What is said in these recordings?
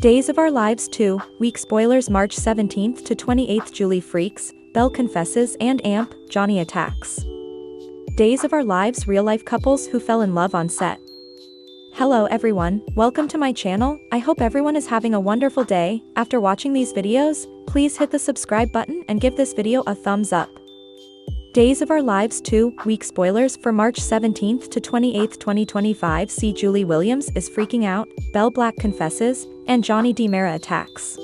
Days of Our Lives 2, week spoilers March 17th to 28th. Julie freaks, Belle confesses, and Amp, Johnny attacks. Days of Our Lives real-life couples who fell in love on set. Hello everyone, welcome to my channel. I hope everyone is having a wonderful day. After watching these videos, please hit the subscribe button and give this video a thumbs up. Days of Our Lives 2, week spoilers for March 17th to 28th, 2025. See, Julie Williams is freaking out, Belle Black confesses, and Johnny DiMera attacks.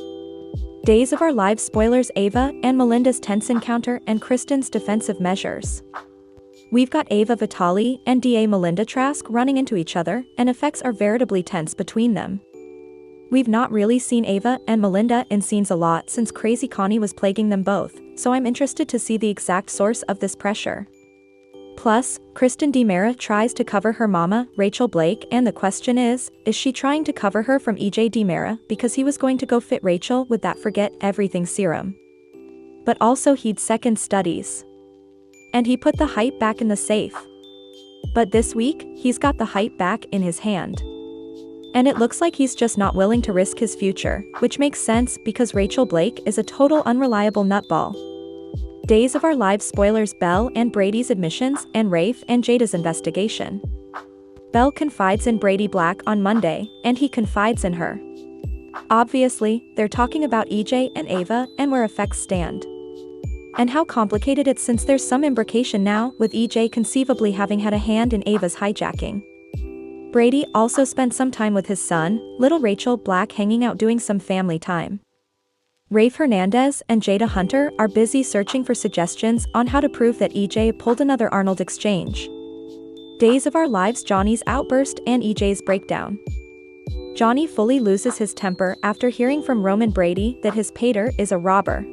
Days of Our Lives spoilers: Ava and Melinda's tense encounter and Kristen's defensive measures. We've got Ava Vitale and DA Melinda Trask running into each other, and effects are veritably tense between them. We've not really seen Ava and Melinda in scenes a lot since Crazy Connie was plaguing them both, so I'm interested to see the exact source of this pressure. Plus, Kristen DiMera tries to cover her mama, Rachel Blake, and the question is she trying to cover her from EJ DiMera because he was going to go fit Rachel with that forget everything serum? But also he'd second studies. And he put the hype back in the safe. But this week, he's got the hype back in his hand. And it looks like he's just not willing to risk his future, which makes sense because Rachel Blake is a total unreliable nutball. Days of Our Lives spoilers: Belle and Brady's admissions and Rafe and Jada's investigation. Belle confides in Brady Black on Monday, and he confides in her. Obviously, they're talking about EJ and Ava and where effects stand. And how complicated it's since there's some imbrication now with EJ conceivably having had a hand in Ava's hijacking. Brady also spent some time with his son, little Rachel Black, hanging out doing some family time. Rafe Hernandez and Jada Hunter are busy searching for suggestions on how to prove that EJ pulled another Arnold exchange. Days of Our Lives: Johnny's outburst and EJ's breakdown. Johnny fully loses his temper after hearing from Roman Brady that his pater is a robber.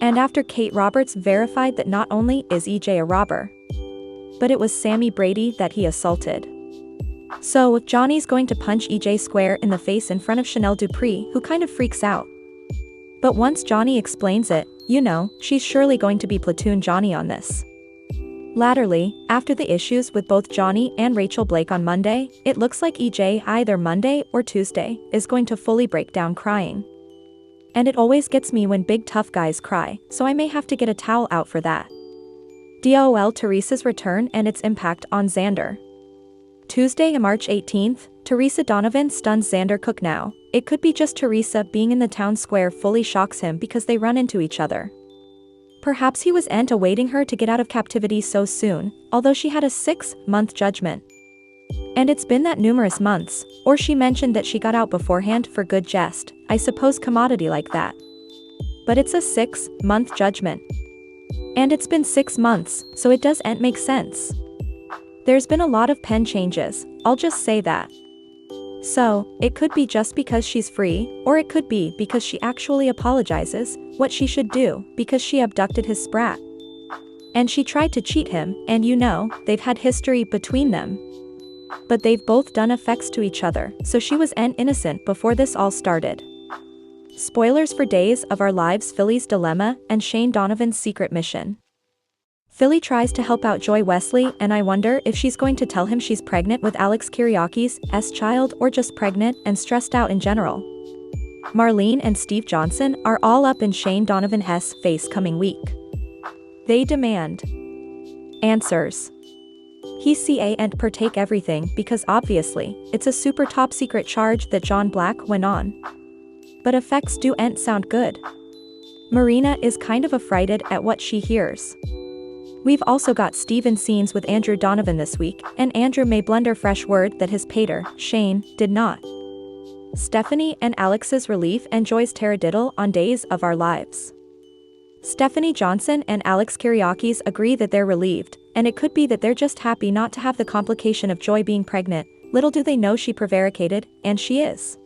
And after Kate Roberts verified that not only is EJ a robber, but it was Sammy Brady that he assaulted. So, Johnny's going to punch EJ square in the face in front of Chanel Dupree, who kind of freaks out. But once Johnny explains it, she's surely going to be platoon Johnny on this. Latterly, after the issues with both Johnny and Rachel Blake on Monday, it looks like EJ, either Monday or Tuesday, is going to fully break down crying. And it always gets me when big tough guys cry, so I may have to get a towel out for that. DOL: Teresa's return and its impact on Xander. Tuesday, March 18th, Teresa Donovan stuns Xander Cook. Now, it could be just Teresa being in the town square fully shocks him because they run into each other. Perhaps he was awaiting her to get out of captivity so soon, although she had a 6-month judgment. And it's been that numerous months, or she mentioned that she got out beforehand for good jest, I suppose commodity like that. But it's a 6-month judgment. And it's been 6 months, so it doesn't make sense. There's been a lot of pen changes, I'll just say that. So, it could be just because she's free, or it could be because she actually apologizes, what she should do, because she abducted his sprat. And she tried to cheat him, and they've had history between them. But they've both done effects to each other, so she was innocent before this all started. Spoilers for Days of Our Lives: Philly's dilemma and Shane Donovan's secret mission. Philly tries to help out Joy Wesley, and I wonder if she's going to tell him she's pregnant with Alex Kiriakis' child, or just pregnant and stressed out in general. Marlene and Steve Johnson are all up in Shane Donovan's face coming week. They demand answers. He and partake everything because obviously, it's a super top secret charge that John Black went on. But effects do'nt sound good. Marina is kind of affrighted at what she hears. We've also got Steve in scenes with Andrew Donovan this week, and Andrew may blunder fresh word that his pater, Shane, did not. Stephanie and Alex's relief and Joy's taradiddle on Days of Our Lives. Stephanie Johnson and Alex Kiriakis agree that they're relieved, and it could be that they're just happy not to have the complication of Joy being pregnant. Little do they know she prevaricated, and she is.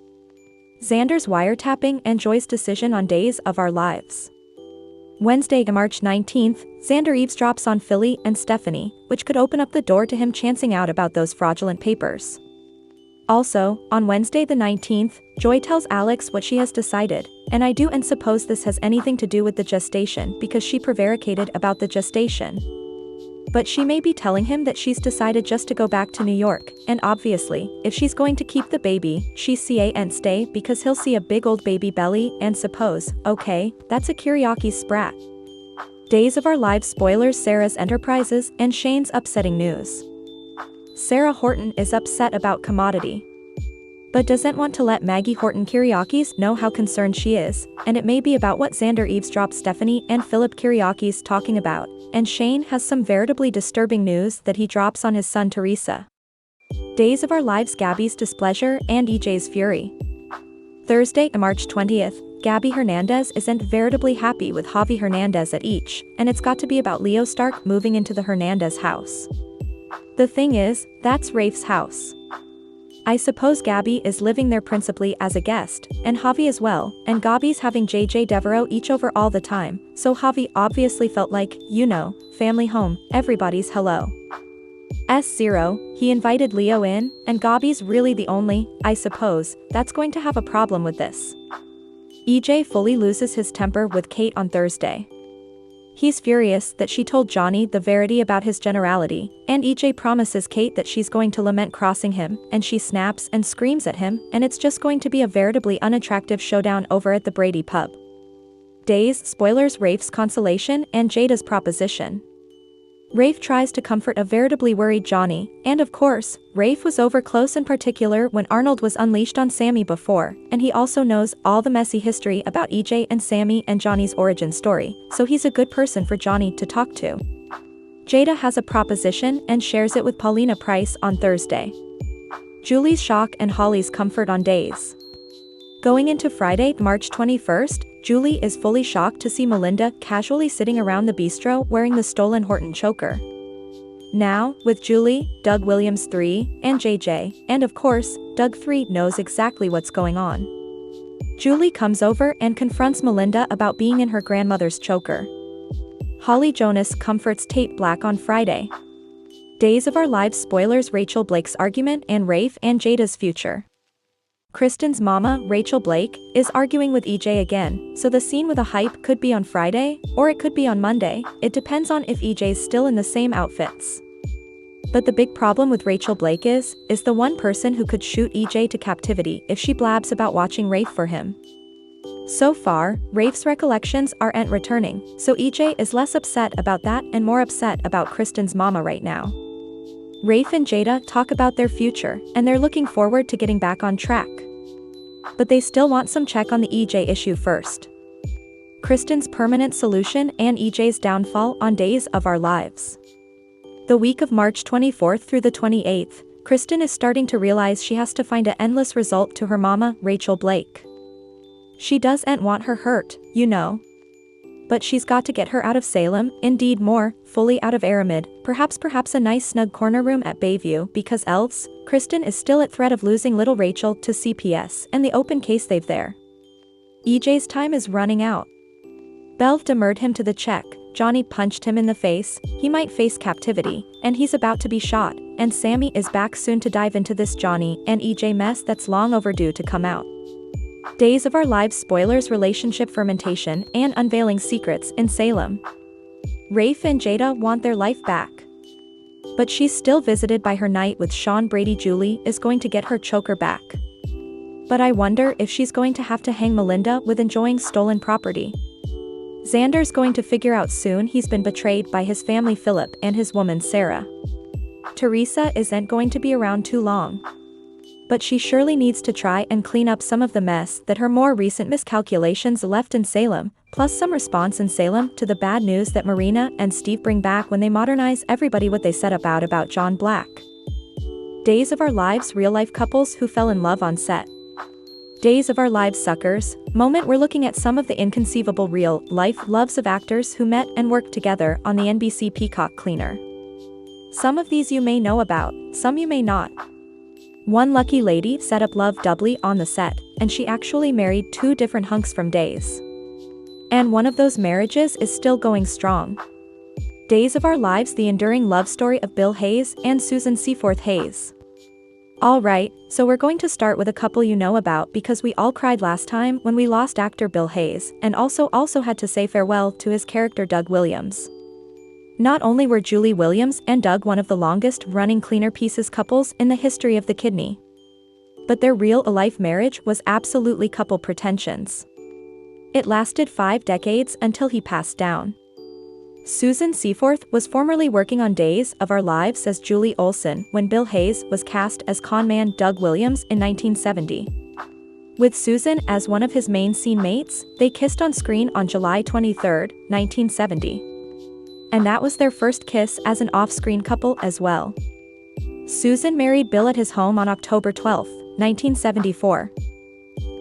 Xander's wiretapping and Joy's decision on Days of Our Lives. Wednesday, March 19th, Xander eavesdrops on Philly and Stephanie, which could open up the door to him chancing out about those fraudulent papers. Also, on Wednesday the 19th, Joy tells Alex what she has decided, and I do suppose this has anything to do with the gestation because she prevaricated about the gestation. But she may be telling him that she's decided just to go back to New York, and obviously, if she's going to keep the baby, she's can't stay because he'll see a big old baby belly and suppose, okay, that's a Kyriaki sprat. Days of Our Lives spoilers Sarah's enterprises and Shane's upsetting news. Sarah Horton is upset about commodity, but doesn't want to let Maggie Horton Kyriakis know how concerned she is, and it may be about what Xander eavesdropped Stephanie and Philip Kyriakis talking about, and Shane has some veritably disturbing news that he drops on his son Teresa. Days of Our Lives Gabby's displeasure and EJ's fury. Thursday, March 20th, Gabby Hernandez isn't veritably happy with Javi Hernandez at each, and it's got to be about Leo Stark moving into the Hernandez house. The thing is, that's Rafe's house. I suppose Gabby is living there principally as a guest, and Javi as well, and Gabby's having JJ Devereaux each over all the time, so Javi obviously felt like, you know, family home, everybody's hello. S0, he invited Leo in, and Gabby's really the only, I suppose, that's going to have a problem with this. EJ fully loses his temper with Kate on Thursday. He's furious that she told Johnny the verity about his generality, and EJ promises Kate that she's going to lament crossing him, and she snaps and screams at him, and it's just going to be a veritably unattractive showdown over at the Brady pub. Days spoilers Rafe's consolation and Jada's proposition. Rafe tries to comfort a veritably worried Johnny, and of course, Rafe was over close and particular when Arnold was unleashed on Sammy before, and he also knows all the messy history about EJ and Sammy and Johnny's origin story, so he's a good person for Johnny to talk to. Jada has a proposition and shares it with Paulina Price on Thursday. Julie's shock and Holly's comfort on Days. Going into Friday, March 21st, Julie is fully shocked to see Melinda casually sitting around the bistro wearing the stolen Horton choker. Now, with Julie, Doug Williams 3, and JJ, and of course, Doug 3 knows exactly what's going on. Julie comes over and confronts Melinda about being in her grandmother's choker. Holly Jonas comforts Tate Black on Friday. Days of Our Lives spoilers Rachel Blake's argument and Rafe and Jada's future. Kristen's mama, Rachel Blake, is arguing with EJ again, so the scene with a hype could be on Friday, or it could be on Monday, it depends on if EJ's still in the same outfits. But the big problem with Rachel Blake is the one person who could shoot EJ to captivity if she blabs about watching Rafe for him. So far, Rafe's recollections aren't returning, so EJ is less upset about that and more upset about Kristen's mama right now. Rafe and Jada talk about their future, and they're looking forward to getting back on track. But they still want some check on the EJ issue first. Kristen's permanent solution and EJ's downfall on Days of Our Lives. The week of March 24th through the 28th, Kristen is starting to realize she has to find an endless result to her mama, Rachel Blake. She doesn't want her hurt, you know. But she's got to get her out of Salem, indeed more, fully out of Aramid, perhaps a nice snug corner room at Bayview, because else, Kristen is still at threat of losing little Rachel to CPS and the open case they've there. EJ's time is running out. Belv demurred him to the check, Johnny punched him in the face, he might face captivity, and he's about to be shot, and Sammy is back soon to dive into this Johnny and EJ mess that's long overdue to come out. Days of Our Lives spoilers relationship fermentation and unveiling secrets in Salem. Rafe and Jada want their life back. But she's still visited by her night with Sean Brady. Julie is going to get her choker back. But I wonder if she's going to have to hang Melinda with enjoying stolen property. Xander's going to figure out soon he's been betrayed by his family Philip and his woman Sarah. Teresa isn't going to be around too long. But she surely needs to try and clean up some of the mess that her more recent miscalculations left in Salem, plus some response in Salem to the bad news that Marina and Steve bring back when they modernize everybody what they said about John Black. Days of Our Lives real-life couples who fell in love on set. Days of Our Lives suckers, moment we're looking at some of the inconceivable real-life loves of actors who met and worked together on the NBC Peacock Cleaner. Some of these you may know about, some you may not. One lucky lady set up love doubly on the set, and she actually married two different hunks from Days. And one of those marriages is still going strong. Days of Our Lives, the enduring love story of Bill Hayes and Susan Seaforth Hayes. Alright, so we're going to start with a couple you know about because we all cried last time when we lost actor Bill Hayes, and also had to say farewell to his character Doug Williams. Not only were Julie Williams and Doug one of the longest-running cleaner pieces couples in the history of the kidney, but their real-life marriage was absolutely couple pretensions. It lasted 5 decades until he passed down. Susan Seaforth was formerly working on Days of Our Lives as Julie Olson when Bill Hayes was cast as conman Doug Williams in 1970. With Susan as one of his main scene mates, they kissed on screen on July 23, 1970. And that was their first kiss as an off-screen couple as well. Susan married Bill at his home on October 12, 1974.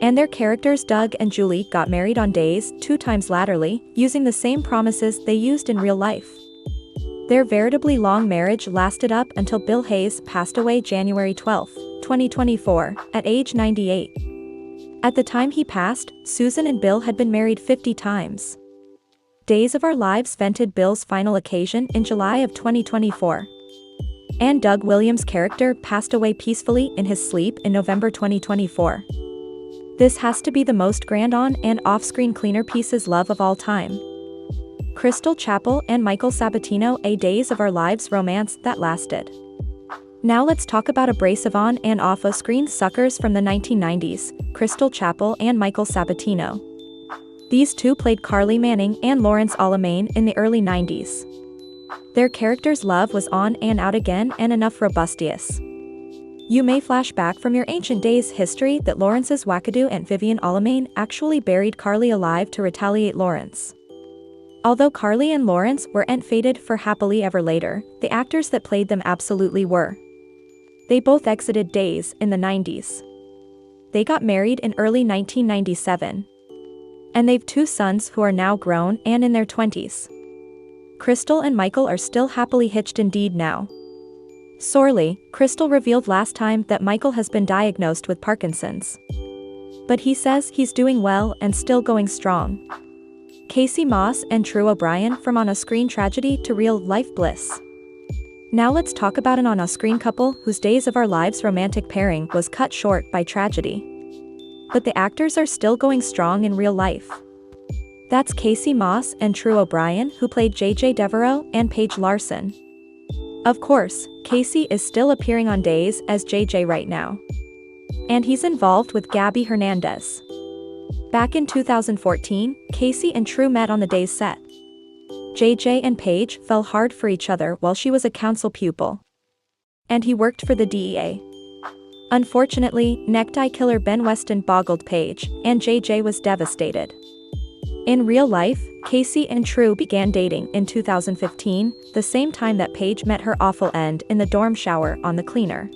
And their characters Doug and Julie got married on Days 2 times laterally, using the same promises they used in real life. Their veritably long marriage lasted up until Bill Hayes passed away January 12, 2024, at age 98. At the time he passed, Susan and Bill had been married 50 times. Days of Our Lives vented Bill's final occasion in July of 2024. And Doug Williams' character passed away peacefully in his sleep in November 2024. This has to be the most grand on- and off-screen cleaner pieces love of all time. Crystal Chapel and Michael Sabatino, a Days of Our Lives romance that lasted. Now let's talk about a brace of on- and off-screen suckers from the 1990s, Crystal Chapel and Michael Sabatino. These two played Carly Manning and Lawrence Alamain in the early 90s. Their characters' love was on and out again and enough robustious. You may flash back from your ancient days history that Lawrence's wackadoo Aunt Vivian Alamain actually buried Carly alive to retaliate Lawrence. Although Carly and Lawrence weren't fated for happily ever later, the actors that played them absolutely were. They both exited Days in the 90s. They got married in early 1997. And they've 2 sons who are now grown and in their 20s. Crystal and Michael are still happily hitched indeed now. Sorely, Crystal revealed last time that Michael has been diagnosed with Parkinson's. But he says he's doing well and still going strong. Casey Moss and True O'Brien from on-a-screen tragedy to real-life bliss. Now let's talk about an on-a-screen couple whose Days of Our Lives romantic pairing was cut short by tragedy. But the actors are still going strong in real life. That's Casey Moss and True O'Brien, who played J.J. Devereaux and Paige Larson. Of course, Casey is still appearing on Days as J.J. right now. And he's involved with Gabby Hernandez. Back in 2014, Casey and True met on the Days set. J.J. and Paige fell hard for each other while she was a council pupil. And he worked for the DEA. Unfortunately, necktie killer Ben Weston boggled Paige, and JJ was devastated. In real life, Casey and True began dating in 2015, the same time that Paige met her awful end in the dorm shower on The Cleaner.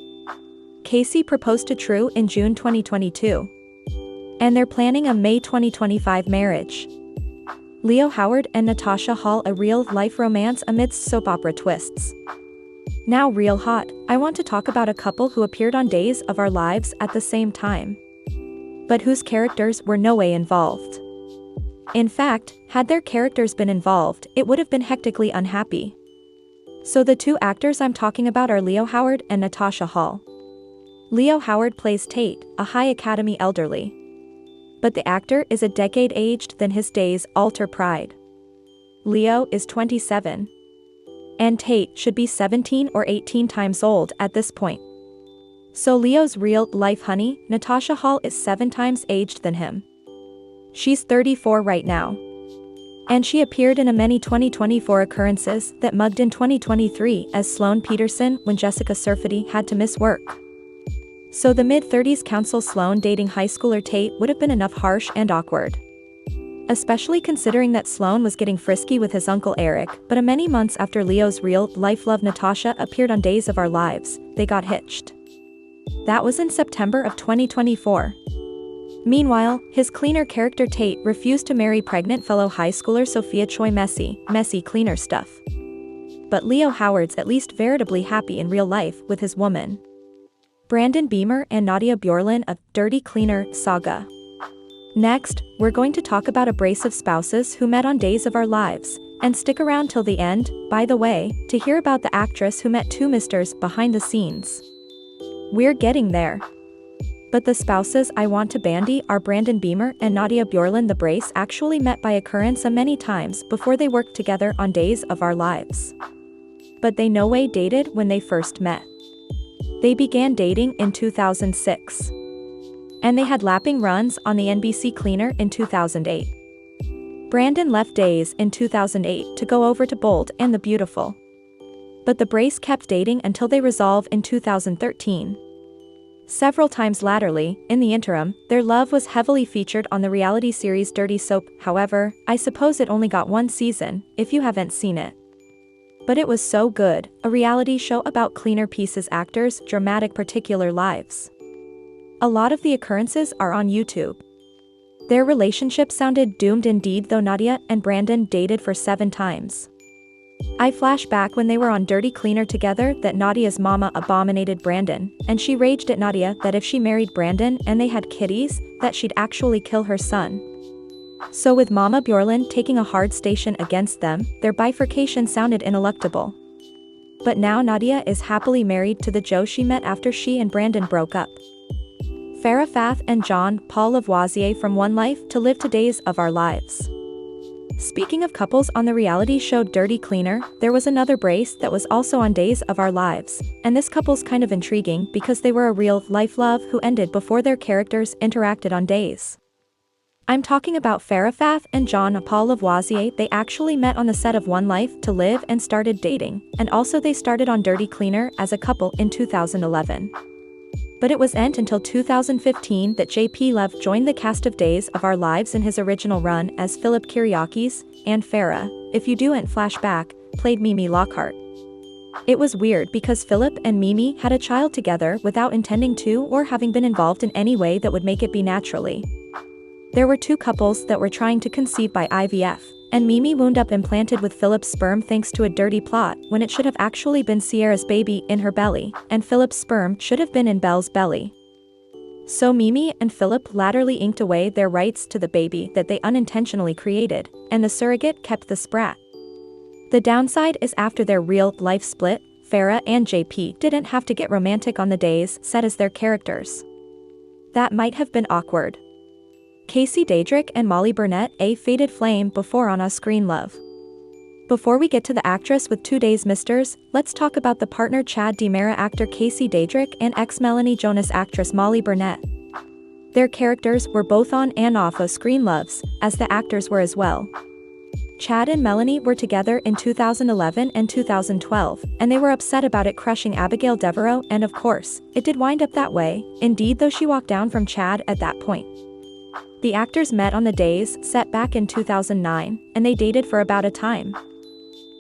Casey proposed to True in June 2022. And they're planning a May 2025 marriage. Leo Howard and Natasha Hall, a real-life romance amidst soap opera twists. Now real hot, I want to talk about a couple who appeared on Days of Our Lives at the same time. But whose characters were no way involved. In fact, had their characters been involved, it would have been hectically unhappy. So the 2 actors I'm talking about are Leo Howard and Natasha Hall. Leo Howard plays Tate, a high academy elderly. But the actor is a decade aged than his Days alter pride. Leo is 27. And Tate should be 17 or 18 times old at this point. So Leo's real-life honey, Natasha Hall, is 7 times aged than him. She's 34 right now. And she appeared in a many 2024 occurrences that mugged in 2023 as Sloane Peterson when Jessica Surfety had to miss work. So the mid-30s counsel Sloane dating high schooler Tate would have been enough harsh and awkward. Especially considering that Sloane was getting frisky with his uncle Eric, but many months after Leo's real-life love Natasha appeared on Days of Our Lives, they got hitched. That was in September of 2024. Meanwhile, his cleaner character Tate refused to marry pregnant fellow high schooler Sophia Choi. Messy cleaner stuff. But Leo Howard's at least veritably happy in real life with his woman. Brandon Beamer and Nadia Bjorlin of Dirty Cleaner Saga. Next, we're going to talk about a brace of spouses who met on Days of Our Lives, and stick around till the end, by the way, to hear about the actress who met 2 misters behind the scenes. We're getting there. But the spouses I want to bandy are Brandon Beamer and Nadia Bjorlin. The Brace actually met by occurrence many times before they worked together on Days of Our Lives. But they no way dated when they first met. They began dating in 2006. And they had lapping runs on the NBC Cleaner in 2008. Brandon left Days in 2008 to go over to Bold and the Beautiful. But the Brace kept dating until they resolved in 2013. Several times latterly, in the interim, their love was heavily featured on the reality series Dirty Soap. However, I suppose it only got one season, if you haven't seen it. But it was so good, a reality show about Cleaner Pieces actors' dramatic particular lives. A lot of the occurrences are on YouTube. Their relationship sounded doomed indeed, though Nadia and Brandon dated for 7 times. I flash back when they were on Dirty Cleaner together that Nadia's mama abominated Brandon, and she raged at Nadia that if she married Brandon and they had kitties, that she'd actually kill her son. So with Mama Bjorlin taking a hard station against them, their bifurcation sounded ineluctable. But now Nadia is happily married to the Joe she met after she and Brandon broke up. Farrah Fath and John Paul Lavoisier from One Life to Live to Days of Our Lives. Speaking of couples on the reality show Dirty Cleaner, there was another Brace that was also on Days of Our Lives, and this couple's kind of intriguing because they were a real-life love who ended before their characters interacted on Days. I'm talking about Farrah Fath and John Paul Lavoisier. They actually met on the set of One Life to Live and started dating, and also they started on Dirty Cleaner as a couple in 2011. But it wasn't until 2015 that JP Lev joined the cast of Days of Our Lives in his original run as Philip Kyriakis, and Farrah, if you do and flashback, played Mimi Lockhart. It was weird because Philip and Mimi had a child together without intending to or having been involved in any way that would make it be naturally. There were 2 couples that were trying to conceive by IVF, and Mimi wound up implanted with Philip's sperm thanks to a dirty plot when it should have actually been Sierra's baby in her belly, and Philip's sperm should have been in Belle's belly. So Mimi and Philip latterly inked away their rights to the baby that they unintentionally created, and the surrogate kept the sprat. The downside is after their real-life split, Farrah and JP didn't have to get romantic on the Days set as their characters. That might have been awkward. Casey Daedric and Molly Burnett, a faded flame before on-screen love. Before we get to the actress with 2 Days Misters, let's talk about the partner Chad DiMera actor Casey Daedric and ex-Melanie Jonas actress Molly Burnett. Their characters were both on and off of screen loves, as the actors were as well. Chad and Melanie were together in 2011 and 2012, and they were upset about it crushing Abigail Devereaux, and of course, it did wind up that way, indeed though she walked down from Chad at that point. The actors met on the Days set back in 2009, and they dated for about a time.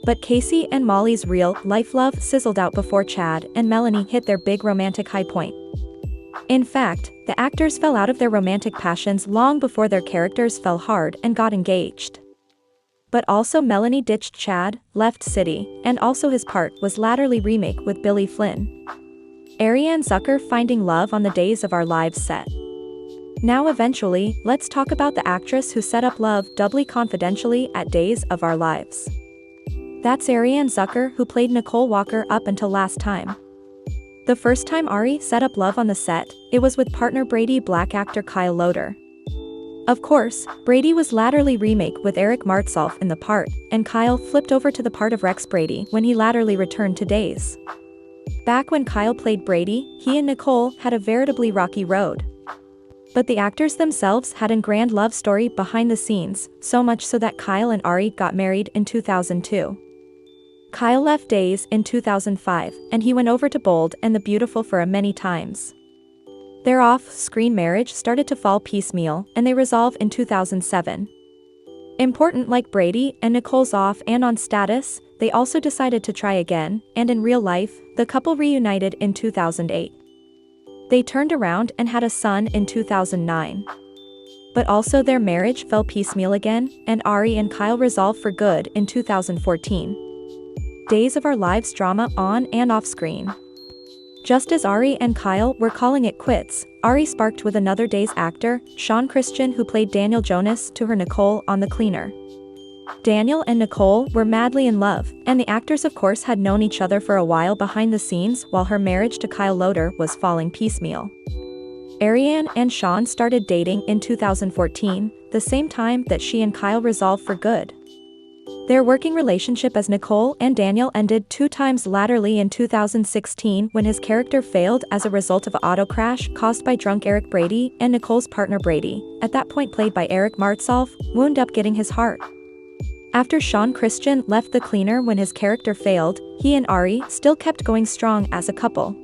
But Casey and Molly's real-life love sizzled out before Chad and Melanie hit their big romantic high point. In fact, the actors fell out of their romantic passions long before their characters fell hard and got engaged. But also Melanie ditched Chad, left City, and also his part was latterly remake with Billy Flynn. Ariane Zucker finding love on the Days of Our Lives set. Now eventually, let's talk about the actress who set up love doubly confidentially at Days of Our Lives. That's Ariane Zucker, who played Nicole Walker up until last time. The first time Ari set up love on the set, it was with partner Brady Black actor Kyle Loder. Of course, Brady was latterly remake with Eric Martsolf in the part, and Kyle flipped over to the part of Rex Brady when he latterly returned to Days. Back when Kyle played Brady, he and Nicole had a veritably rocky road. But the actors themselves had a grand love story behind the scenes, so much so that Kyle and Ari got married in 2002. Kyle left Days in 2005, and he went over to Bold and the Beautiful for many times. Their off-screen marriage started to fall piecemeal, and they resolved in 2007. Important like Brady and Nicole's off and on status, they also decided to try again, and in real life, the couple reunited in 2008. They turned around and had a son in 2009. But also their marriage fell piecemeal again, and Ari and Kyle resolved for good in 2014. Days of Our Lives drama on and off screen. Just as Ari and Kyle were calling it quits, Ari sparked with another Days actor, Sean Christian, who played Daniel Jonas to her Nicole on The Cleaner. Daniel and Nicole were madly in love, and the actors of course had known each other for a while behind the scenes while her marriage to Kyle Loder was falling piecemeal. Ariane and Sean started dating in 2014, the same time that she and Kyle resolved for good. Their working relationship as Nicole and Daniel ended 2 times laterally in 2016 when his character failed as a result of an auto crash caused by drunk Eric Brady, and Nicole's partner Brady, at that point played by Eric Martsolf, wound up getting his heart. After Sean Christian left the cleaner when his character failed, he and Ari still kept going strong as a couple.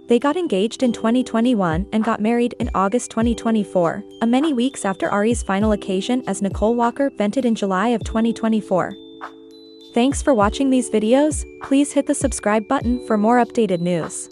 They got engaged in 2021 and got married in August 2024, many weeks after Ari's final occasion as Nicole Walker vented in July of 2024. Thanks for watching these videos. Please hit the subscribe button for more updated news.